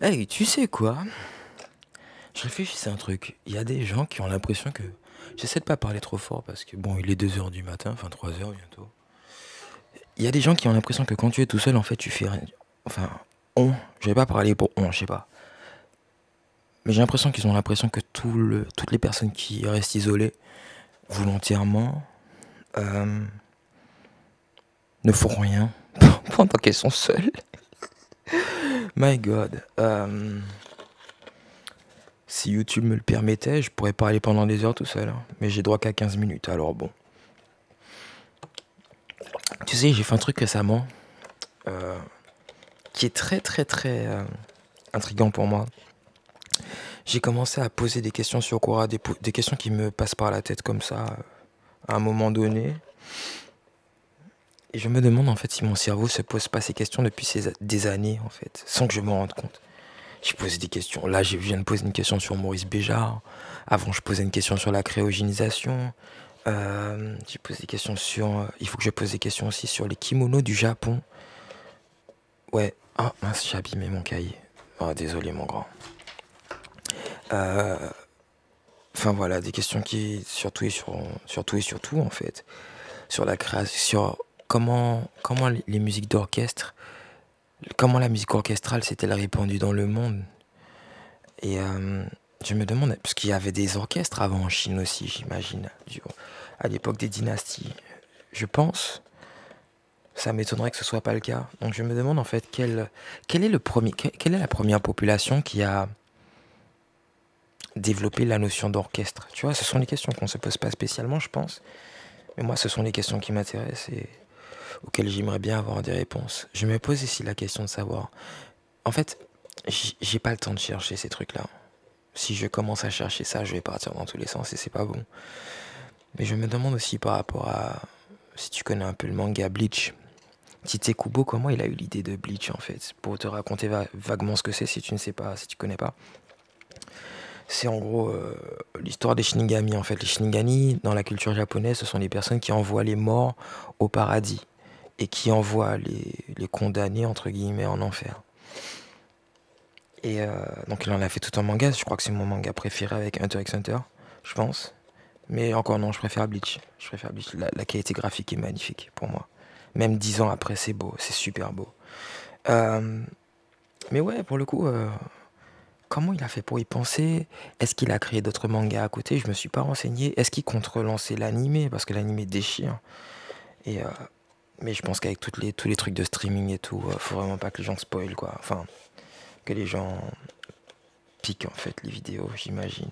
Hey, tu sais quoi? Je réfléchissais à un truc. Il y a des gens qui ont l'impression que... J'essaie de pas parler trop fort parce que bon, il est 2 heures du matin, enfin 3 heures bientôt. Il y a des gens qui ont l'impression que quand tu es tout seul, en fait, tu fais rien. Enfin, je vais pas parler pour je sais pas. Mais j'ai l'impression qu'ils ont l'impression que toutes les personnes qui restent isolées volontairement euh, ne font rien pendant qu'elles sont seules. My God. Si YouTube me le permettait, je pourrais parler pendant des heures tout seul, hein. Mais j'ai droit qu'à 15 minutes, alors bon. Tu sais, j'ai fait un truc récemment euh, qui est très intriguant pour moi. J'ai commencé à poser des questions sur Quora, des questions qui me passent par la tête comme ça, à un moment donné. Et je me demande en fait si mon cerveau se pose pas ces questions depuis des années, en fait, sans que je m'en rende compte. J'ai posé des questions. Là, je viens de poser une question sur Maurice Béjart. Avant, je posais une question sur la cryogénisation. J'ai posé des questions sur... il faut que je pose des questions aussi sur les kimonos du Japon. Ouais. Ah, mince, j'ai abîmé mon cahier. Ah, désolé, mon grand. Euh, Enfin, voilà, des questions qui... surtout, en fait. Sur la création... Sur comment les musiques d'orchestre... Comment la musique orchestrale s'est-elle répandue dans le monde. Et je me demande... Parce qu'il y avait des orchestres avant en Chine aussi, j'imagine. À l'époque des dynasties. Je pense... Ça m'étonnerait que ce soit pas le cas. Donc je me demande en fait quelle est la première population qui a développé la notion d'orchestre. Tu vois, ce sont les questions qu'on se pose pas spécialement, je pense. Mais moi, ce sont les questions qui m'intéressent et auxquelles j'aimerais bien avoir des réponses. Je me pose ici la question de savoir. En fait, j'ai pas le temps de chercher ces trucs-là. Si je commence à chercher ça, je vais partir dans tous les sens et c'est pas bon. Mais je me demande aussi par rapport à si tu connais un peu le manga Bleach. Tite Kubo, comment il a eu l'idée de Bleach en fait? Pour te raconter vaguement ce que c'est si tu ne sais pas, si tu connais pas. C'est en gros l'histoire des Shinigami en fait. Les Shinigami, dans la culture japonaise, ce sont les personnes qui envoient les morts au paradis et qui envoient les condamnés entre guillemets en enfer. Et donc il en a fait tout un manga, je crois que c'est mon manga préféré avec Hunter x Hunter, je pense. Mais encore non, je préfère Bleach. Je préfère Bleach. La qualité graphique est magnifique pour moi. Même 10 ans après, c'est beau, c'est super beau. Euh, mais ouais, pour le coup, comment il a fait pour y penser? Est-ce qu'il a créé d'autres mangas à côté? Je me suis pas renseigné. Est-ce qu'il compte relancer l'animé? Parce que l'animé déchire. Et, mais je pense qu'avec tous les trucs de streaming et tout, faut vraiment pas que les gens spoilent, quoi. Enfin, que les gens piquent, en fait, les vidéos, j'imagine.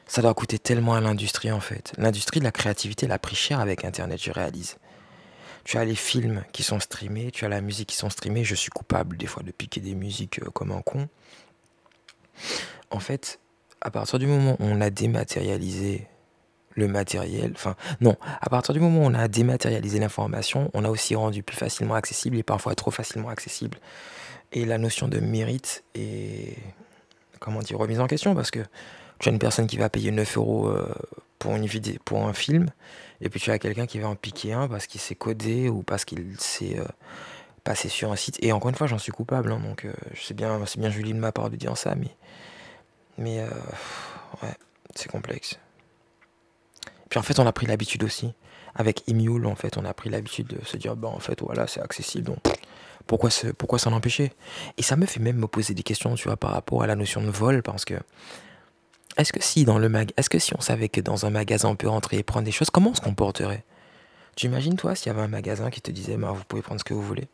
Ça doit coûter tellement à l'industrie, en fait. L'industrie de la créativité l'a pris cher avec Internet, je réalise. Tu as les films qui sont streamés, tu as la musique qui sont streamés. Je suis coupable, des fois, de piquer des musiques comme un con. En fait, à partir du moment où on a dématérialisé le matériel, enfin non, à partir du moment où on a dématérialisé l'information, on a aussi rendu plus facilement accessible et parfois trop facilement accessible. Et la notion de mérite est, comment dire, remise en question parce que tu as une personne qui va payer 9 euros pour une vidéo, pour un film, et puis tu as quelqu'un qui va en piquer un parce qu'il s'est codé ou parce qu'il s'est passé sur un site. Et encore une fois, j'en suis coupable, hein, donc c'est bien joli de ma part de dire ça, mais ouais, c'est complexe. Puis en fait, on a pris l'habitude aussi. Avec Emule, en fait, on a pris l'habitude de se dire, bah en fait, voilà, c'est accessible, donc pourquoi s'en empêcher? Et ça me fait même me poser des questions, tu vois, par rapport à la notion de vol, parce que est-ce que si on savait que dans un magasin on peut rentrer et prendre des choses, comment on se comporterait? Tu imagines toi s'il y avait un magasin qui te disait, bah vous pouvez prendre ce que vous voulez?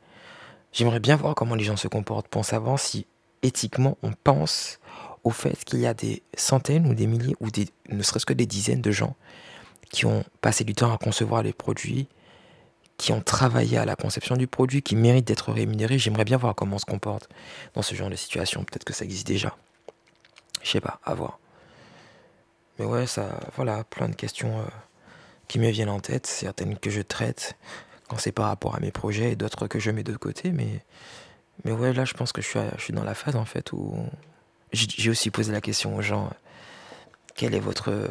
J'aimerais bien voir comment les gens se comportent pour savoir si éthiquement on pense au fait qu'il y a des centaines ou des milliers ou ne serait-ce que des dizaines de gens qui ont passé du temps à concevoir les produits, qui ont travaillé à la conception du produit, qui méritent d'être rémunérés. J'aimerais bien voir comment on se comporte dans ce genre de situation. Peut-être que ça existe déjà. Je sais pas, à voir. Mais ouais, ça, voilà, plein de questions qui me viennent en tête, certaines que je traite quand c'est par rapport à mes projets et d'autres que je mets de côté. Mais ouais, là, je pense que je suis dans la phase en fait où j'ai aussi posé la question aux gens, quel est votre...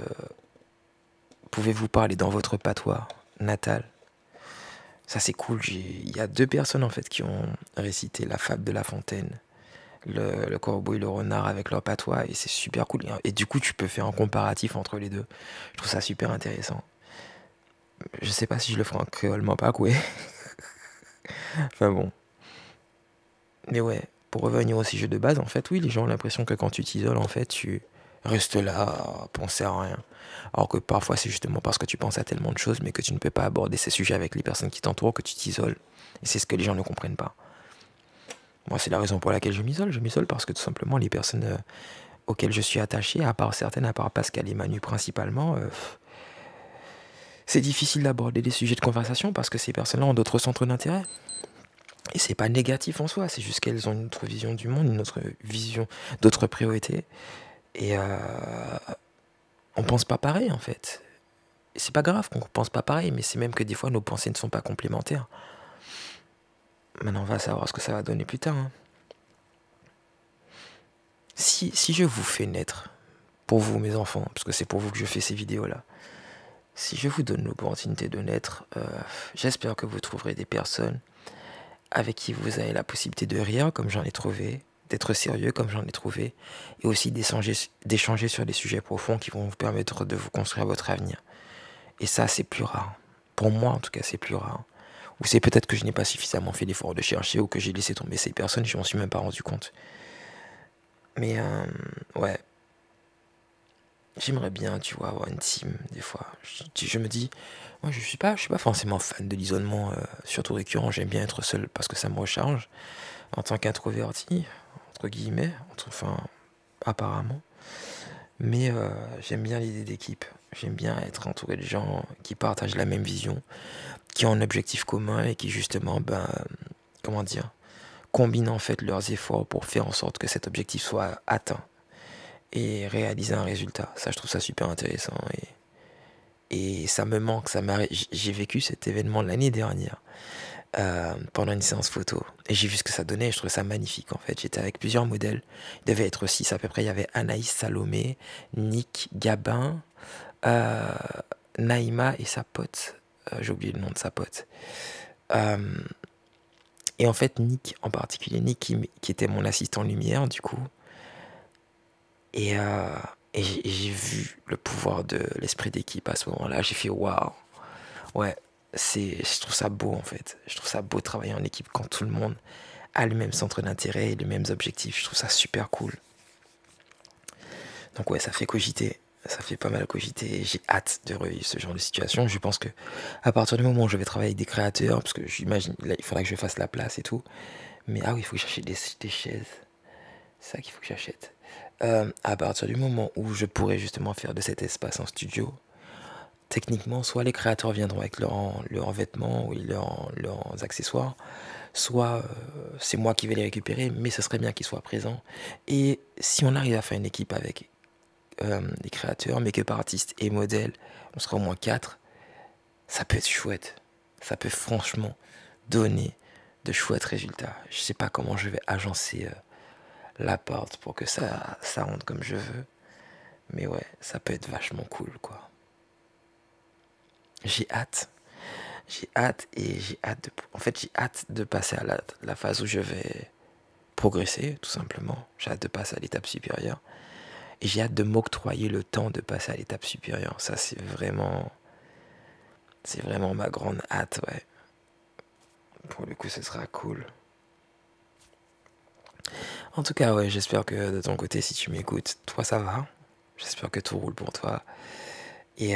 pouvez-vous parler dans votre patois natal? Ça c'est cool, il y a deux personnes en fait qui ont récité la fable de La Fontaine. le corbeau et le renard avec leur patois, et c'est super cool. Et du coup, tu peux faire un comparatif entre les deux. Je trouve ça super intéressant. Je sais pas si je le ferai en créole, pas quoi. Enfin bon. Mais ouais, pour revenir au sujet de base, en fait, oui, les gens ont l'impression que quand tu t'isoles, en fait, tu restes là à penser à rien. Alors que parfois, c'est justement parce que tu penses à tellement de choses, mais que tu ne peux pas aborder ces sujets avec les personnes qui t'entourent, que tu t'isoles. Et c'est ce que les gens ne comprennent pas. Moi, c'est la raison pour laquelle je m'isole. Je m'isole parce que tout simplement, les personnes auxquelles je suis attaché, à part certaines, à part Pascal et Manu principalement, c'est difficile d'aborder des sujets de conversation parce que ces personnes-là ont d'autres centres d'intérêt. Et c'est pas négatif en soi, c'est juste qu'elles ont une autre vision du monde, une autre vision, d'autres priorités. Et on pense pas pareil en fait. Et c'est pas grave qu'on pense pas pareil, mais c'est même que des fois nos pensées ne sont pas complémentaires. Maintenant, on va savoir ce que ça va donner plus tard, hein. Si je vous fais naître, pour vous mes enfants, parce que c'est pour vous que je fais ces vidéos-là, si je vous donne l'opportunité de naître, j'espère que vous trouverez des personnes avec qui vous avez la possibilité de rire, comme j'en ai trouvé, d'être sérieux, comme j'en ai trouvé, et aussi d'échanger sur des sujets profonds qui vont vous permettre de vous construire votre avenir. Et ça, c'est plus rare. Pour moi, en tout cas, c'est plus rare. Ou c'est peut-être que je n'ai pas suffisamment fait l'effort de chercher, ou que j'ai laissé tomber ces personnes, je m'en suis même pas rendu compte. Mais ouais, j'aimerais bien, tu vois, avoir une team, des fois. Je me dis, moi, je suis pas forcément fan de l'isolement, surtout récurrent. J'aime bien être seul parce que ça me recharge. En tant qu'introverti, entre guillemets, enfin, apparemment. Mais j'aime bien l'idée d'équipe. J'aime bien être entouré de gens qui partagent la même vision, qui ont un objectif commun et qui justement, comment dire, combinent en fait leurs efforts pour faire en sorte que cet objectif soit atteint et réaliser un résultat. Ça, je trouve ça super intéressant et ça me manque. J'ai vécu cet événement l'année dernière pendant une séance photo et j'ai vu ce que ça donnait et je trouvais ça magnifique en fait. J'étais avec plusieurs modèles, il devait être 6 à peu près. Il y avait Anaïs Salomé, Nick Gabin, euh, Naïma et sa pote. J'ai oublié le nom de sa pote. Euh, et en fait, Nick en particulier, Nick qui était mon assistant lumière du coup. Et, euh, et j'ai vu le pouvoir de l'esprit d'équipe à ce moment-là. J'ai fait waouh. Ouais, je trouve ça beau en fait. Je trouve ça beau de travailler en équipe quand tout le monde a le même centre d'intérêt et les mêmes objectifs. Je trouve ça super cool. Donc ouais, ça fait cogiter. Ça fait pas mal cogiter. J'ai hâte de revivre ce genre de situation. Je pense que à partir du moment où je vais travailler avec des créateurs, parce que j'imagine, là, il faudra que je fasse la place et tout. Mais ah oui, il faut que j'achète des chaises. C'est ça qu'il faut que j'achète. À partir du moment où je pourrais justement faire de cet espace en studio, techniquement, soit les créateurs viendront avec leurs vêtements ou leurs accessoires, soit c'est moi qui vais les récupérer, mais ce serait bien qu'ils soient présents. Et si on arrive à faire une équipe avec les créateurs, make-up artistes et modèles, on sera au moins 4, ça peut être chouette. Ça peut franchement donner de chouettes résultats. Je sais pas comment je vais agencer l'appart pour que ça rentre comme je veux. Mais ouais, ça peut être vachement cool, quoi. J'ai hâte. J'ai hâte et j'ai hâte de... En fait, j'ai hâte de passer à la phase où je vais progresser, tout simplement. J'ai hâte de passer à l'étape supérieure. Et j'ai hâte de m'octroyer le temps de passer à l'étape supérieure. Ça, c'est vraiment... C'est vraiment ma grande hâte, ouais. Pour le coup, ce sera cool. En tout cas, ouais, j'espère que de ton côté, si tu m'écoutes, toi, ça va. J'espère que tout roule pour toi. Et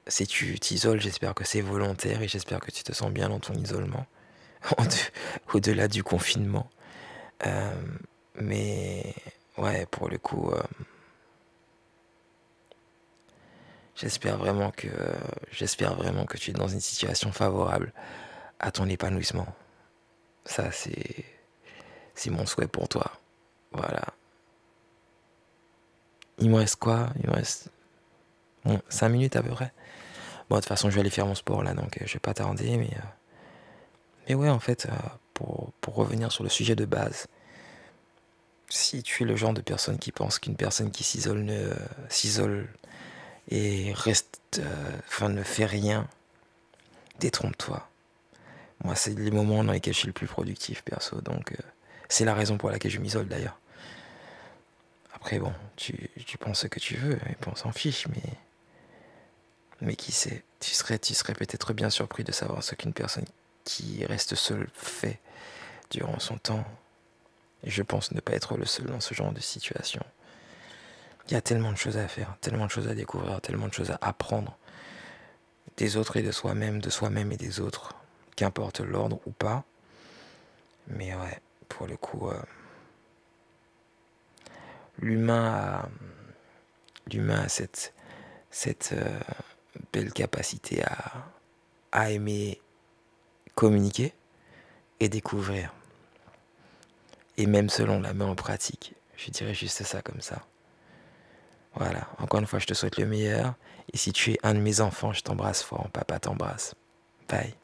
si tu t'isoles, j'espère que c'est volontaire et j'espère que tu te sens bien dans ton isolement, au-delà du confinement. Euh, mais ouais, pour le coup, j'espère vraiment que tu es dans une situation favorable à ton épanouissement. Ça, c'est mon souhait pour toi. Voilà. Il me reste quoi? Il me reste 5 minutes à peu près. Bon, de toute façon, je vais aller faire mon sport là, donc je vais pas tarder. Mais ouais, en fait, pour revenir sur le sujet de base, si tu es le genre de personne qui pense qu'une personne qui s'isole et reste, enfin ne fait rien, détrompe-toi. Moi, c'est les moments dans lesquels je suis le plus productif, perso. Donc, C'est la raison pour laquelle je m'isole d'ailleurs. Après bon, tu penses ce que tu veux, et puis on s'en fiche, mais qui sait, tu serais peut-être bien surpris de savoir ce qu'une personne qui reste seule fait durant son temps. Et je pense ne pas être le seul dans ce genre de situation. Il y a tellement de choses à faire, tellement de choses à découvrir, tellement de choses à apprendre des autres et de soi-même et des autres, qu'importe l'ordre ou pas. Mais ouais, pour le coup, l'humain a, l'humain a cette belle capacité à aimer communiquer et découvrir. Et même selon la main en pratique. Je dirais juste ça comme ça. Voilà, encore une fois, je te souhaite le meilleur. Et si tu es un de mes enfants, je t'embrasse fort. Papa t'embrasse. Bye.